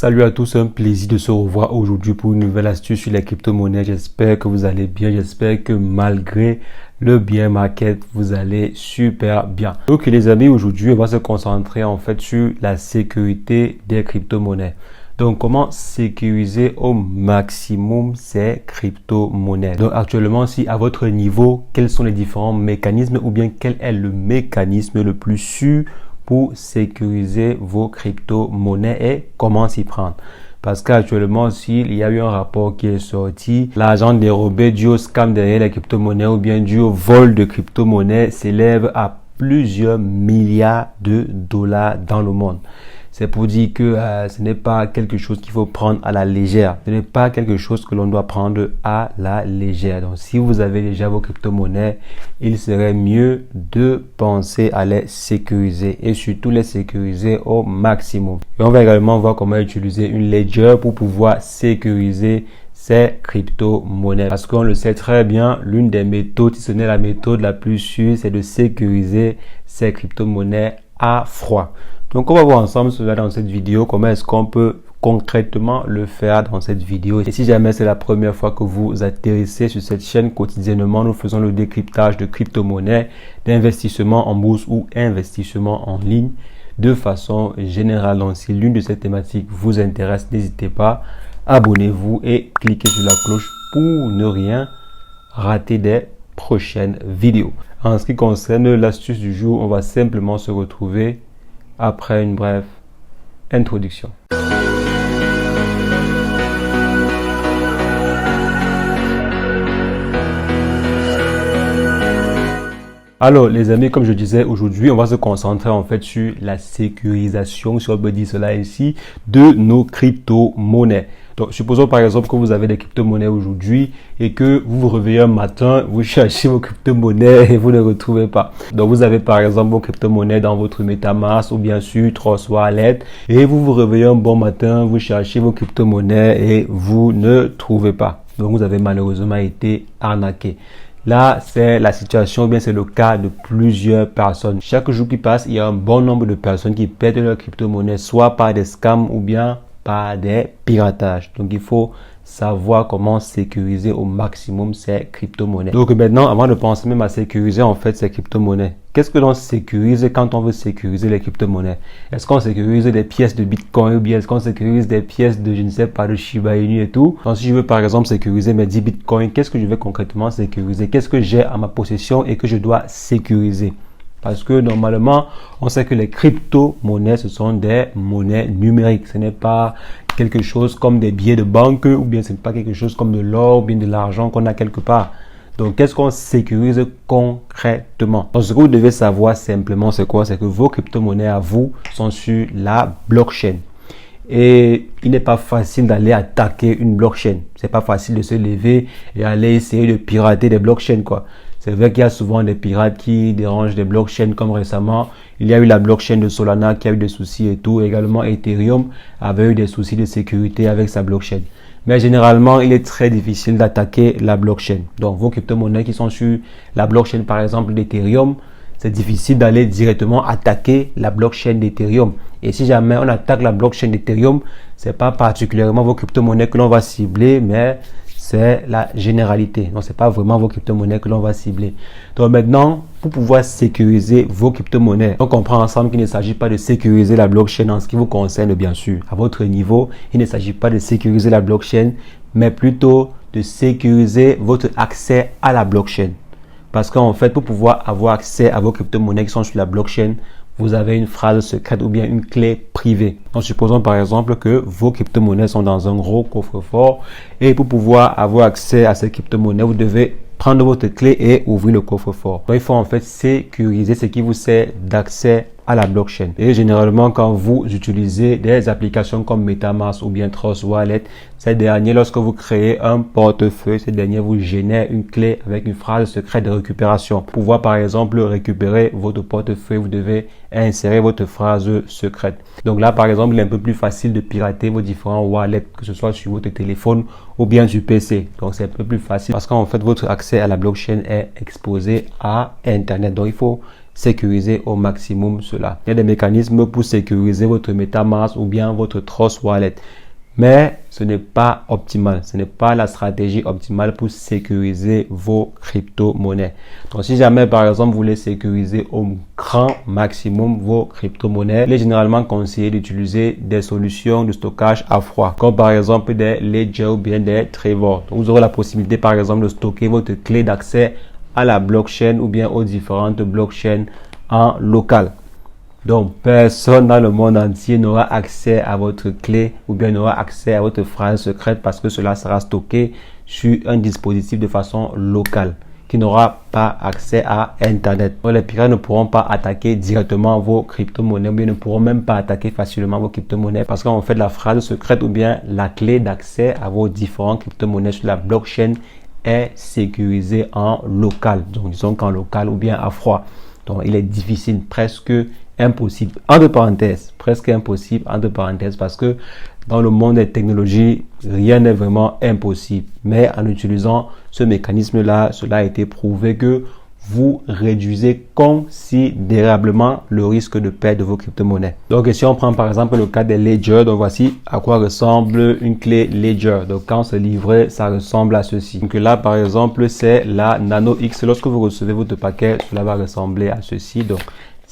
Salut à tous, un plaisir de se revoir aujourd'hui pour une nouvelle astuce sur les crypto-monnaies. J'espère que vous allez bien, j'espère que malgré le bear market, vous allez super bien. Donc les amis, aujourd'hui, on va se concentrer en fait sur la sécurité des crypto-monnaies. Donc, comment sécuriser au maximum ces crypto-monnaies? Donc, actuellement, si à votre niveau, quels sont les différents mécanismes ou bien quel est le mécanisme le plus sûr pour sécuriser vos crypto-monnaies et comment s'y prendre? Parce qu'actuellement, s'il y a eu un rapport qui est sorti, l'argent dérobé dû au scam derrière les crypto-monnaies ou bien dû au vol de crypto-monnaies s'élève à plusieurs milliards de dollars dans le monde. C'est pour dire que ce n'est pas quelque chose qu'il faut prendre à la légère. Ce n'est pas quelque chose que l'on doit prendre à la légère. Donc, si vous avez déjà vos crypto-monnaies, il serait mieux de penser à les sécuriser et surtout les sécuriser au maximum. Et on va également voir comment utiliser une ledger pour pouvoir sécuriser ces crypto-monnaies. Parce qu'on le sait très bien, l'une des méthodes, si ce n'est la méthode la plus sûre, c'est de sécuriser ces crypto-monnaies à froid. Donc, on va voir ensemble cela dans cette vidéo, comment est-ce qu'on peut concrètement le faire dans cette vidéo. Et si jamais c'est la première fois que vous atterrissez sur cette chaîne, quotidiennement, nous faisons le décryptage de crypto-monnaies, d'investissement en bourse ou investissement en ligne de façon générale. Donc, si l'une de ces thématiques vous intéresse, n'hésitez pas, abonnez-vous et cliquez sur la cloche pour ne rien rater des prochaines vidéos. En ce qui concerne l'astuce du jour, on va simplement se retrouver après une brève introduction. Alors les amis, comme je disais, aujourd'hui on va se concentrer en fait sur la sécurisation, si on peut dire cela ici, de nos crypto-monnaies. Donc supposons par exemple que vous avez des crypto-monnaies aujourd'hui et que vous vous réveillez un matin, vous cherchez vos crypto-monnaies et vous ne les retrouvez pas. Donc vous avez par exemple vos crypto-monnaies dans votre MetaMask ou bien sûr Trust Wallet et vous vous réveillez un bon matin, vous cherchez vos crypto-monnaies et vous ne trouvez pas. Donc vous avez malheureusement été arnaqué. Là, c'est la situation, ou bien c'est le cas de plusieurs personnes. Chaque jour qui passe, il y a un bon nombre de personnes qui perdent leur crypto-monnaie, soit par des scams ou bien par des piratages. Donc, il faut savoir comment sécuriser au maximum ces crypto-monnaies. Donc, maintenant, avant de penser même à sécuriser en fait ces crypto-monnaies, qu'est-ce que l'on sécurise quand on veut sécuriser les crypto-monnaies? Est-ce qu'on sécurise des pièces de Bitcoin ou bien est-ce qu'on sécurise des pièces de, je ne sais pas, de Shiba Inu et tout? Donc, si je veux par exemple sécuriser mes 10 Bitcoins, qu'est-ce que je vais concrètement sécuriser? Qu'est-ce que j'ai à ma possession et que je dois sécuriser? Parce que normalement, on sait que les crypto-monnaies, ce sont des monnaies numériques. Ce n'est pas quelque chose comme des billets de banque ou bien ce n'est pas quelque chose comme de l'or ou bien de l'argent qu'on a quelque part. Donc, qu'est-ce qu'on sécurise concrètement? Donc, ce que vous devez savoir simplement, c'est quoi? C'est que vos crypto-monnaies à vous sont sur la blockchain. Et il n'est pas facile d'aller attaquer une blockchain. C'est pas facile de se lever et aller essayer de pirater des blockchains, quoi. C'est vrai qu'il y a souvent des pirates qui dérangent des blockchains, comme récemment, il y a eu la blockchain de Solana qui a eu des soucis et tout. Également, Ethereum avait eu des soucis de sécurité avec sa blockchain. Mais généralement, il est très difficile d'attaquer la blockchain. Donc, vos crypto-monnaies qui sont sur la blockchain, par exemple, d'Ethereum, c'est difficile d'aller directement attaquer la blockchain d'Ethereum. Et si jamais on attaque la blockchain d'Ethereum, c'est pas particulièrement vos crypto-monnaies que l'on va cibler, mais c'est la généralité. Donc, c'est pas vraiment vos crypto-monnaies que l'on va cibler. Donc, maintenant, pour pouvoir sécuriser vos crypto-monnaies, on comprend ensemble qu'il ne s'agit pas de sécuriser la blockchain en ce qui vous concerne, bien sûr. À votre niveau, il ne s'agit pas de sécuriser la blockchain, mais plutôt de sécuriser votre accès à la blockchain. Parce qu'en fait, pour pouvoir avoir accès à vos crypto-monnaies qui sont sur la blockchain, vous avez une phrase secrète ou bien une clé privée. Donc, supposons par exemple que vos crypto-monnaies sont dans un gros coffre-fort et pour pouvoir avoir accès à ces crypto-monnaies, vous devez prendre votre clé et ouvrir le coffre-fort. Donc, il faut en fait sécuriser ce qui vous sert d'accès à la blockchain. Et généralement, quand vous utilisez des applications comme MetaMask ou bien Trust Wallet, ces derniers, lorsque vous créez un portefeuille, ces derniers vous génèrent une clé avec une phrase secrète de récupération. Pour pouvoir par exemple récupérer votre portefeuille, vous devez insérer votre phrase secrète. Donc là, par exemple, il est un peu plus facile de pirater vos différents wallets, que ce soit sur votre téléphone ou bien sur PC. Donc c'est un peu plus facile parce qu'en fait, votre accès à la blockchain est exposé à Internet. Donc il faut sécuriser au maximum cela. Il y a des mécanismes pour sécuriser votre MetaMask ou bien votre Trust Wallet. Mais ce n'est pas optimal. Ce n'est pas la stratégie optimale pour sécuriser vos crypto-monnaies. Donc, si jamais, par exemple, vous voulez sécuriser au grand maximum vos crypto-monnaies, il est généralement conseillé d'utiliser des solutions de stockage à froid, comme par exemple des Ledger ou bien des Trezor. Donc, vous aurez la possibilité, par exemple, de stocker votre clé d'accès à la blockchain ou bien aux différentes blockchains en local. Donc, personne dans le monde entier n'aura accès à votre clé ou bien n'aura accès à votre phrase secrète parce que cela sera stocké sur un dispositif de façon locale qui n'aura pas accès à Internet. Donc, les pirates ne pourront pas attaquer directement vos crypto-monnaies ou bien ne pourront même pas attaquer facilement vos crypto-monnaies parce qu'en fait, la phrase secrète ou bien la clé d'accès à vos différentes crypto-monnaies sur la blockchain est sécurisée en local. Donc, disons qu'en local ou bien à froid. Donc, il est difficile, presque impossible, entre parenthèses, presque impossible, entre parenthèses, parce que dans le monde des technologies, rien n'est vraiment impossible. Mais en utilisant ce mécanisme-là, cela a été prouvé que vous réduisez considérablement le risque de perte de vos crypto-monnaies. Donc, si on prend par exemple le cas des Ledger, donc voici à quoi ressemble une clé Ledger. Donc, quand c'est livré, ça ressemble à ceci. Donc là, par exemple, c'est la Nano X. Lorsque vous recevez votre paquet, cela va ressembler à ceci. Donc,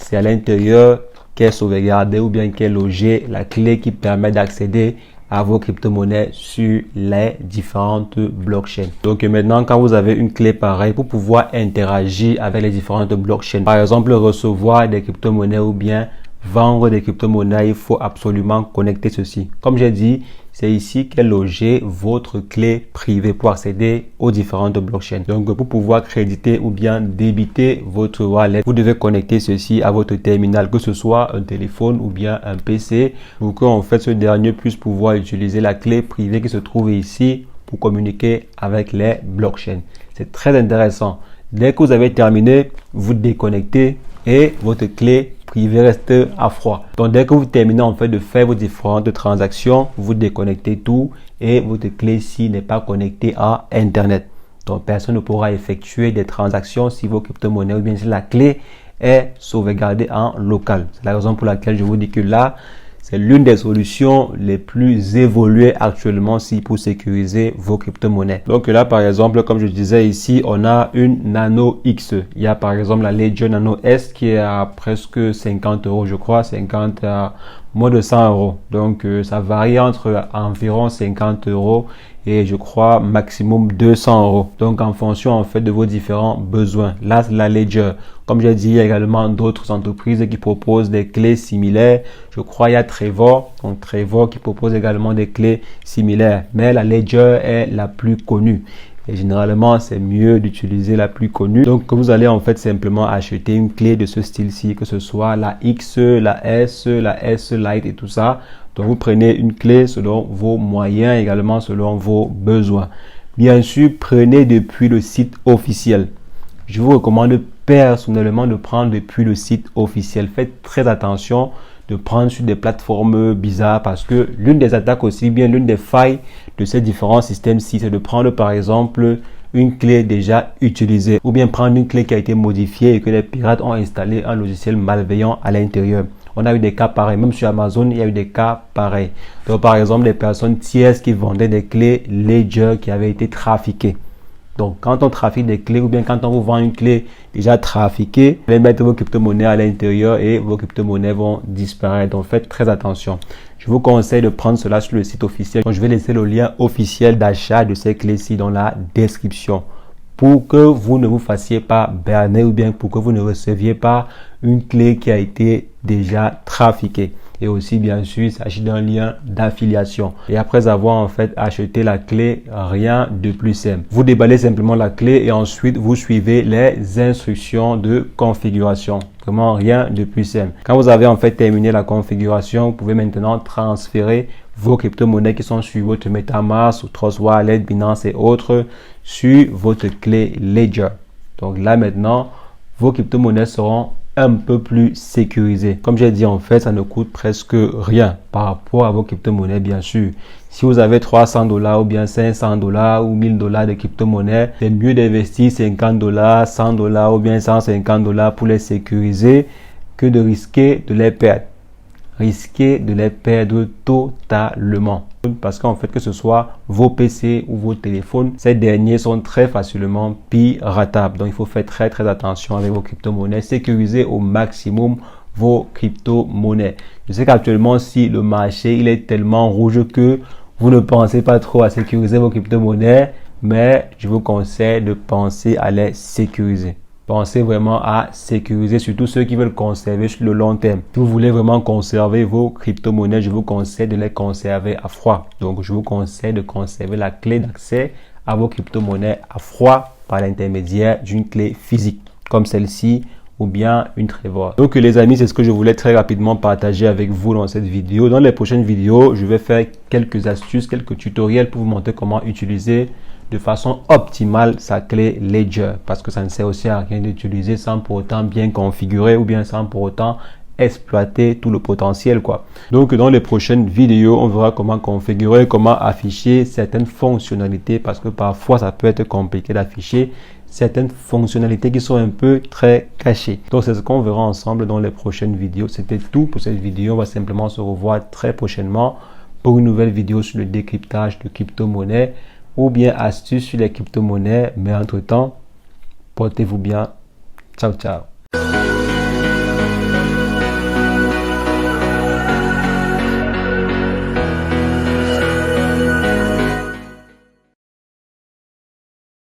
c'est à l'intérieur qu'est sauvegardée ou bien qu'est logée la clé qui permet d'accéder à vos crypto-monnaies sur les différentes blockchains. Donc maintenant, quand vous avez une clé pareille, pour pouvoir interagir avec les différentes blockchains, par exemple recevoir des crypto-monnaies ou bien vendre des crypto-monnaies, il faut absolument connecter ceci. Comme j'ai dit, c'est ici qu'est logée votre clé privée pour accéder aux différentes blockchains. Donc, pour pouvoir créditer ou bien débiter votre wallet, vous devez connecter ceci à votre terminal, que ce soit un téléphone ou bien un PC, pour que en fait ce dernier puisse pouvoir utiliser la clé privée qui se trouve ici pour communiquer avec les blockchains. C'est très intéressant. Dès que vous avez terminé, vous déconnectez et votre clé privée reste à froid. Donc, dès que vous terminez en fait de faire vos différentes transactions, vous déconnectez tout et votre clé-ci n'est pas connectée à Internet. Donc, personne ne pourra effectuer des transactions si vos crypto-monnaies ou bien si la clé est sauvegardée en local. C'est la raison pour laquelle je vous dis que là, c'est l'une des solutions les plus évoluées actuellement pour sécuriser vos crypto-monnaies. Donc là, par exemple, comme je disais ici, on a une Nano X. Il y a par exemple la Ledger Nano S qui est à presque 50 euros, je crois, 50 à moins de 100 euros. Donc ça varie entre environ 50 euros et je crois maximum 200 euros. Donc en fonction en fait de vos différents besoins. Là, c'est la Ledger. Comme j'ai dit, il y a également d'autres entreprises qui proposent des clés similaires. Je crois il y a Trezor, donc Trezor qui propose également des clés similaires. Mais la Ledger est la plus connue. Et généralement, c'est mieux d'utiliser la plus connue. Donc, vous allez en fait simplement acheter une clé de ce style-ci, que ce soit la X, la S Lite et tout ça. Donc, vous prenez une clé selon vos moyens, également selon vos besoins. Bien sûr, prenez depuis le site officiel. Je vous recommande personnellement de prendre depuis le site officiel. Faites très attention de prendre sur des plateformes bizarres parce que l'une des attaques aussi, bien l'une des failles de ces différents systèmes-ci, c'est de prendre par exemple une clé déjà utilisée ou bien prendre une clé qui a été modifiée et que les pirates ont installé un logiciel malveillant à l'intérieur. On a eu des cas pareils, même sur Amazon, il y a eu des cas pareils. Donc par exemple, des personnes tierces qui vendaient des clés Ledger qui avaient été trafiquées. Donc, quand on trafique des clés ou bien quand on vous vend une clé déjà trafiquée, vous allez mettre vos crypto-monnaies à l'intérieur et vos crypto-monnaies vont disparaître. Donc, faites très attention. Je vous conseille de prendre cela sur le site officiel. Donc, je vais laisser le lien officiel d'achat de ces clés-ci dans la description pour que vous ne vous fassiez pas berner ou bien pour que vous ne receviez pas une clé qui a été déjà trafiquée. Et aussi, bien sûr, il s'agit d'un lien d'affiliation. Et après avoir en fait acheté la clé, rien de plus simple. Vous déballez simplement la clé et ensuite vous suivez les instructions de configuration. Vraiment rien de plus simple. Quand vous avez en fait terminé la configuration, vous pouvez maintenant transférer vos crypto-monnaies qui sont sur votre MetaMask, ou Trust Wallet, Binance et autres sur votre clé Ledger. Donc là maintenant, vos crypto-monnaies seront un peu plus sécurisé. Comme j'ai dit, en fait, ça ne coûte presque rien par rapport à vos crypto-monnaies, bien sûr. Si vous avez 300 dollars ou bien 500 dollars ou 1000 dollars de crypto-monnaies, c'est mieux d'investir 50 dollars, 100 dollars ou bien 150 dollars pour les sécuriser que de risquer de les perdre. Risquer de les perdre totalement. Parce qu'en fait, que ce soit vos PC ou vos téléphones, ces derniers sont très facilement piratables. Donc, il faut faire très attention avec vos crypto-monnaies. Sécuriser au maximum vos crypto-monnaies. Je sais qu'actuellement, si le marché il est tellement rouge que vous ne pensez pas trop à sécuriser vos crypto-monnaies, mais je vous conseille de penser à les sécuriser. Pensez vraiment à sécuriser, surtout ceux qui veulent conserver sur le long terme. Si vous voulez vraiment conserver vos crypto-monnaies, je vous conseille de les conserver à froid. Donc, je vous conseille de conserver la clé d'accès à vos crypto-monnaies à froid par l'intermédiaire d'une clé physique, comme celle-ci ou bien une Trezor. Donc, les amis, c'est ce que je voulais très rapidement partager avec vous dans cette vidéo. Dans les prochaines vidéos, je vais faire quelques astuces, quelques tutoriels pour vous montrer comment utiliser de façon optimale sa clé Ledger, parce que ça ne sert aussi à rien d'utiliser sans pour autant bien configurer ou bien sans pour autant exploiter tout le potentiel quoi. Donc dans les prochaines vidéos, on verra comment configurer, comment afficher certaines fonctionnalités, parce que parfois ça peut être compliqué d'afficher certaines fonctionnalités qui sont un peu très cachées. Donc c'est ce qu'on verra ensemble dans les prochaines vidéos. C'était tout pour cette vidéo. On va simplement se revoir très prochainement pour une nouvelle vidéo sur le décryptage de crypto-monnaies ou bien astuces sur les crypto-monnaies. Mais entre-temps, portez-vous bien. Ciao, ciao.